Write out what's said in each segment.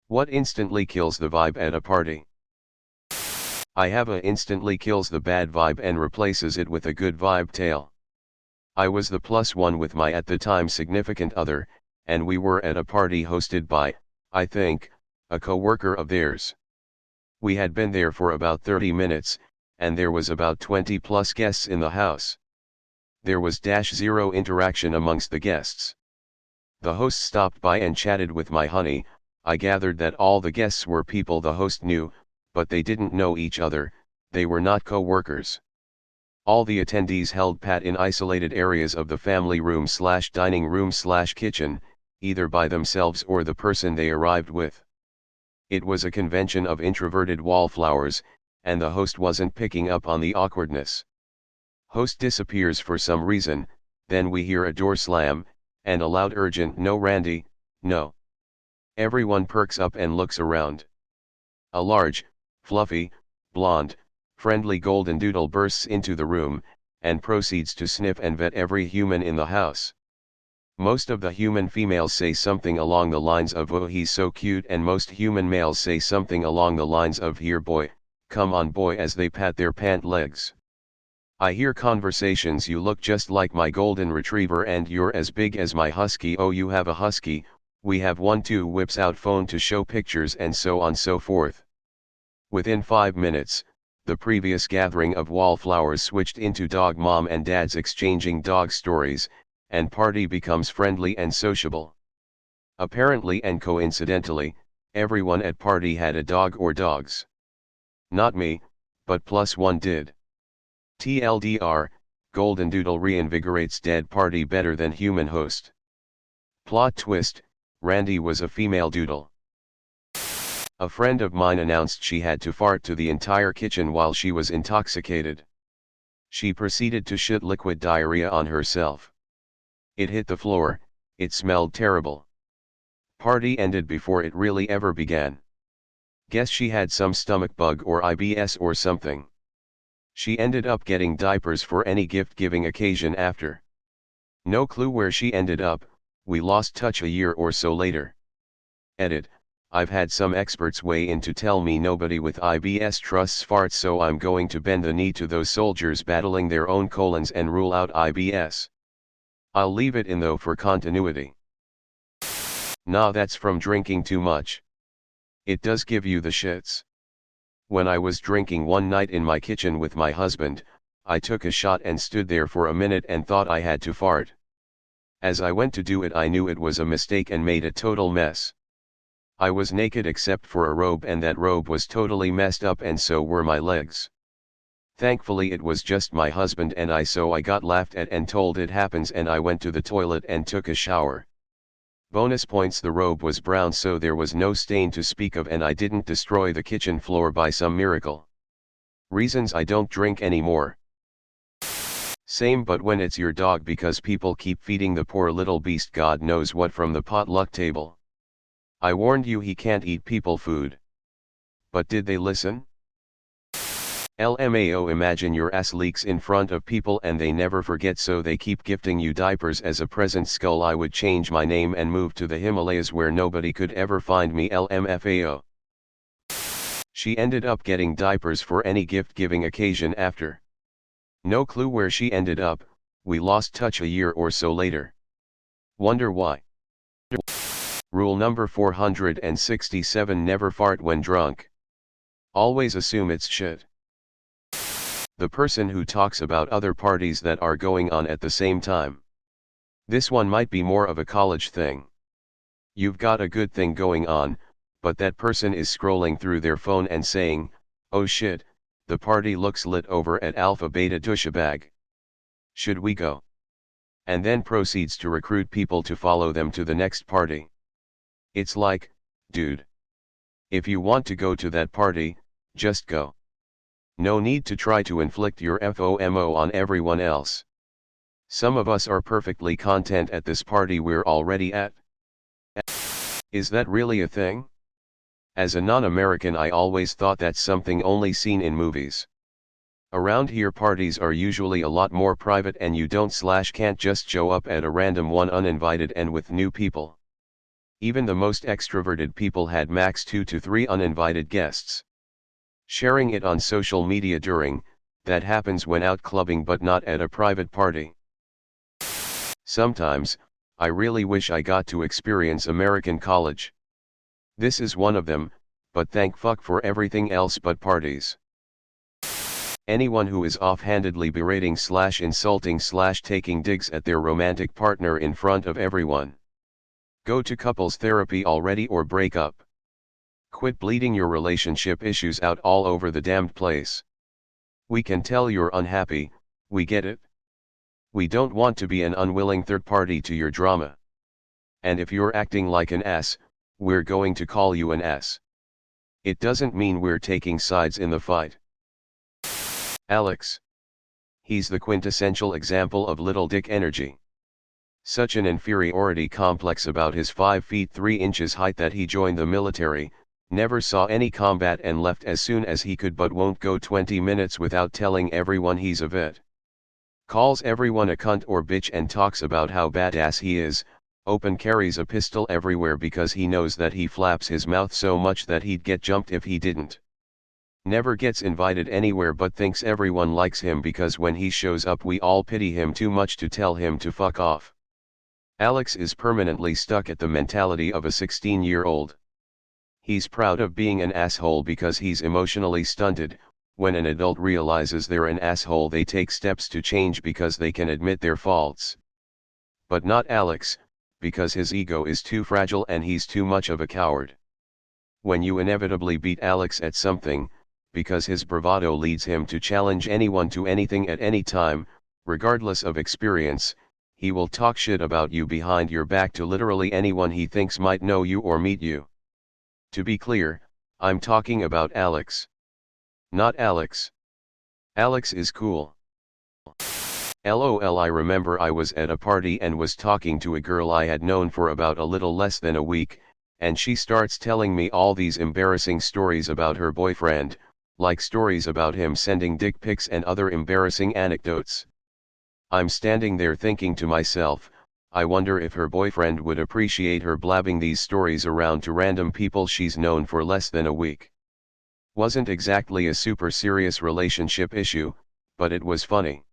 What instantly kills the vibe at a party? I have a instantly kills the bad vibe and replaces it with a good vibe tale. I was the +1 with my at the time significant other, and we were at a party hosted by, I think, a co-worker of theirs. We had been there for about 30 minutes, and there was about 20 plus guests in the house. There was -0 interaction amongst the guests. The host stopped by and chatted with my honey. I gathered that all the guests were people the host knew, but they didn't know each other, they were not co-workers. All the attendees held pat in isolated areas of the family room/dining room/kitchen, either by themselves or the person they arrived with. It was a convention of introverted wallflowers, and the host wasn't picking up on the awkwardness. Host disappears for some reason, then we hear a door slam, and a loud urgent "No Randy, no." Everyone perks up and looks around. A large, fluffy, blonde, friendly golden doodle bursts into the room, and proceeds to sniff and vet every human in the house. Most of the human females say something along the lines of "Oh, he's so cute," and most human males say something along the lines of "Here boy, come on boy," as they pat their pant legs. I hear conversations: "You look just like my golden retriever," and "You're as big as my husky." "Oh, you have a husky, we have one too." Whips out phone to show pictures, and so on so forth. Within 5 minutes, the previous gathering of wallflowers switched into dog mom and dads exchanging dog stories, and party becomes friendly and sociable. Apparently and coincidentally, everyone at party had a dog or dogs. Not me, but +1 did. TLDR, golden doodle reinvigorates dead party better than human host. Plot twist, Randy was a female doodle. A friend of mine announced she had to fart to the entire kitchen while she was intoxicated. She proceeded to shit liquid diarrhea on herself. It hit the floor, it smelled terrible. Party ended before it really ever began. Guess she had some stomach bug or IBS or something. She ended up getting diapers for any gift-giving occasion after. No clue where she ended up, we lost touch a year or so later. Edit: I've had some experts weigh in to tell me nobody with IBS trusts farts, so I'm going to bend the knee to those soldiers battling their own colons and rule out IBS. I'll leave it in though for continuity. Nah, that's from drinking too much. It does give you the shits. When I was drinking one night in my kitchen with my husband, I took a shot and stood there for a minute and thought I had to fart. As I went to do it, I knew it was a mistake and made a total mess. I was naked except for a robe, and that robe was totally messed up, and so were my legs. Thankfully it was just my husband and I, so I got laughed at and told it happens, and I went to the toilet and took a shower. Bonus points: the robe was brown, so there was no stain to speak of, and I didn't destroy the kitchen floor by some miracle. Reasons I don't drink anymore. Same, but when it's your dog, because people keep feeding the poor little beast God knows what from the potluck table. I warned you he can't eat people food. But did they listen? LMAO, imagine your ass leaks in front of people and they never forget, so they keep gifting you diapers as a present. Skull, I would change my name and move to the Himalayas where nobody could ever find me. LMFAO. She ended up getting diapers for any gift-giving occasion after. No clue where she ended up, we lost touch a year or so later. Wonder why. Rule number 467: never fart when drunk. Always assume it's shit. The person who talks about other parties that are going on at the same time. This one might be more of a college thing. You've got a good thing going on, but that person is scrolling through their phone and saying, "Oh shit, the party looks lit over at Alpha Beta Douchebag. Should we go?" And then proceeds to recruit people to follow them to the next party. It's like, dude, if you want to go to that party, just go. No need to try to inflict your FOMO on everyone else. Some of us are perfectly content at this party we're already at. Is that really a thing? As a non-American, I always thought that's something only seen in movies. Around here parties are usually a lot more private, and you don't/can't just show up at a random one uninvited and with new people. Even the most extroverted people had max 2 to 3 uninvited guests. Sharing it on social media that happens when out clubbing but not at a private party. Sometimes, I really wish I got to experience American college. This is one of them, but thank fuck for everything else but parties. Anyone who is offhandedly berating / insulting / taking digs at their romantic partner in front of everyone. Go to couples therapy already or break up. Quit bleeding your relationship issues out all over the damned place. We can tell you're unhappy, we get it. We don't want to be an unwilling third party to your drama. And if you're acting like an ass, we're going to call you an ass. It doesn't mean we're taking sides in the fight. Alex. He's the quintessential example of little dick energy. Such an inferiority complex about his 5 feet 3 inches height that he joined the military, never saw any combat and left as soon as he could but won't go 20 minutes without telling everyone he's a vet. Calls everyone a cunt or bitch and talks about how badass he is, open carries a pistol everywhere because he knows that he flaps his mouth so much that he'd get jumped if he didn't. Never gets invited anywhere but thinks everyone likes him because when he shows up we all pity him too much to tell him to fuck off. Alex is permanently stuck at the mentality of a 16-year-old. He's proud of being an asshole because he's emotionally stunted. When an adult realizes they're an asshole they take steps to change because they can admit their faults. But not Alex, because his ego is too fragile and he's too much of a coward. When you inevitably beat Alex at something, because his bravado leads him to challenge anyone to anything at any time, regardless of experience, he will talk shit about you behind your back to literally anyone he thinks might know you or meet you. To be clear, I'm talking about Alex. Not Alex. Alex is cool. LOL. I remember I was at a party and was talking to a girl I had known for about a little less than a week, and she starts telling me all these embarrassing stories about her boyfriend, like stories about him sending dick pics and other embarrassing anecdotes. I'm standing there thinking to myself, I wonder if her boyfriend would appreciate her blabbing these stories around to random people she's known for less than a week. Wasn't exactly a super serious relationship issue, but it was funny.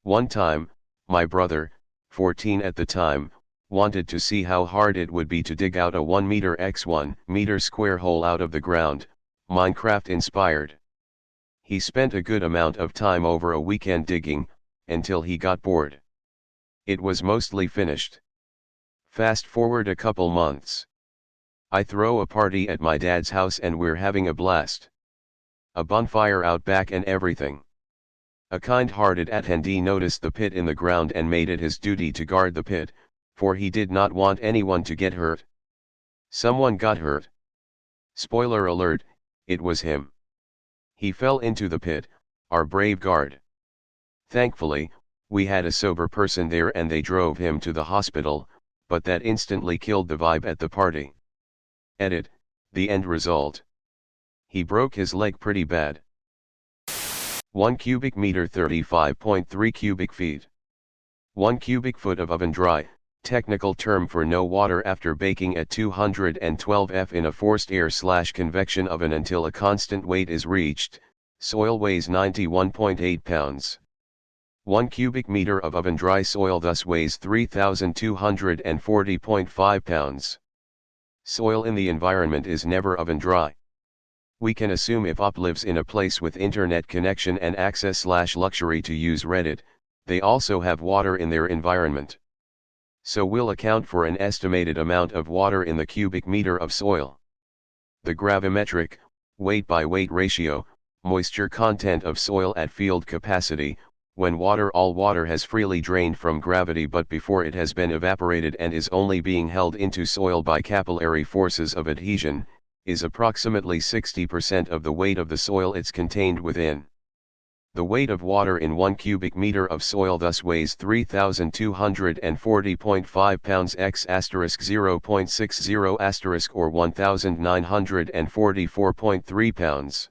One time, my brother, 14 at the time, wanted to see how hard it would be to dig out a 1 meter x 1 meter square hole out of the ground, Minecraft inspired. He spent a good amount of time over a weekend digging, until he got bored. It was mostly finished. Fast forward a couple months. I throw a party at my dad's house and we're having a blast. A bonfire out back and everything. A kind-hearted attendee noticed the pit in the ground and made it his duty to guard the pit, for he did not want anyone to get hurt. Someone got hurt. Spoiler alert, it was him. He fell into the pit, our brave guard. Thankfully, we had a sober person there and they drove him to the hospital, but that instantly killed the vibe at the party. Edit, the end result. He broke his leg pretty bad. 1 cubic meter 35.3 cubic feet. 1 cubic foot of oven dry, technical term for no water after baking at 212 F in a forced air / convection oven until a constant weight is reached. Soil weighs 91.8 pounds. 1 cubic meter of oven dry soil thus weighs 3,240.5 pounds. Soil in the environment is never oven dry. We can assume if OP lives in a place with internet connection and access / luxury to use Reddit, they also have water in their environment. So we'll account for an estimated amount of water in the cubic meter of soil. The gravimetric, weight by weight ratio, moisture content of soil at field capacity, when all water has freely drained from gravity but before it has been evaporated and is only being held into soil by capillary forces of adhesion, is approximately 60% of the weight of the soil it's contained within. The weight of water in 1 cubic meter of soil thus weighs 3,240.5 pounds x *0.60 or 1,944.3 pounds.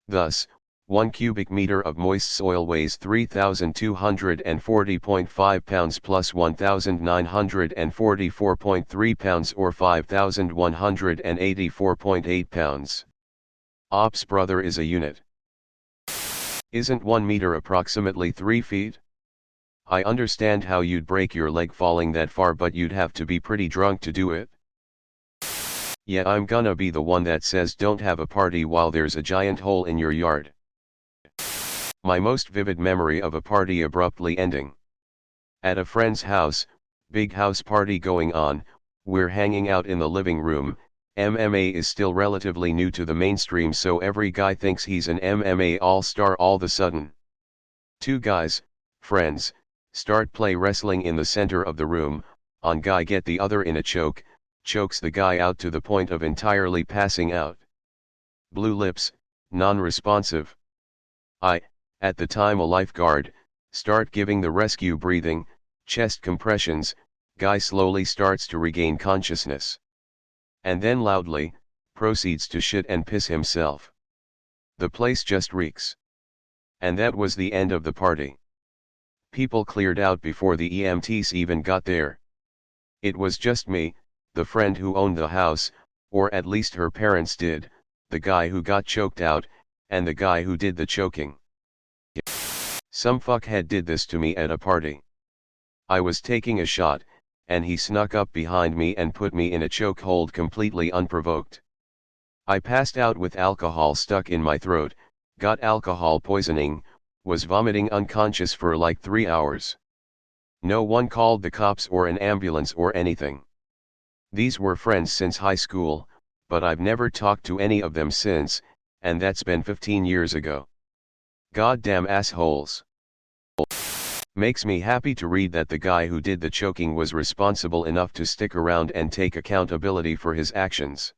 Thus, 1 cubic meter of moist soil weighs 3,240.5 pounds plus 1,944.3 pounds or 5,184.8 pounds. Ops brother is a unit. Isn't 1 meter approximately 3 feet? I understand how you'd break your leg falling that far, but you'd have to be pretty drunk to do it. Yeah, I'm gonna be the one that says don't have a party while there's a giant hole in your yard. My most vivid memory of a party abruptly ending. At a friend's house, big house party going on, we're hanging out in the living room. MMA is still relatively new to the mainstream, so every guy thinks he's an MMA all-star all of a sudden. Two guys, friends, start play wrestling in the center of the room. On guy get the other in a choke, chokes the guy out to the point of entirely passing out. Blue lips, non-responsive. I, at the time a lifeguard, start giving the rescue breathing, chest compressions. Guy slowly starts to regain consciousness. And then loudly, proceeds to shit and piss himself. The place just reeks. And that was the end of the party. People cleared out before the EMTs even got there. It was just me, the friend who owned the house, or at least her parents did, the guy who got choked out, and the guy who did the choking. Some fuckhead did this to me at a party. I was taking a shot, and he snuck up behind me and put me in a chokehold completely unprovoked. I passed out with alcohol stuck in my throat, got alcohol poisoning, was vomiting unconscious for like 3 hours. No one called the cops or an ambulance or anything. These were friends since high school, but I've never talked to any of them since, and that's been 15 years ago. Goddamn assholes. Makes me happy to read that the guy who did the choking was responsible enough to stick around and take accountability for his actions.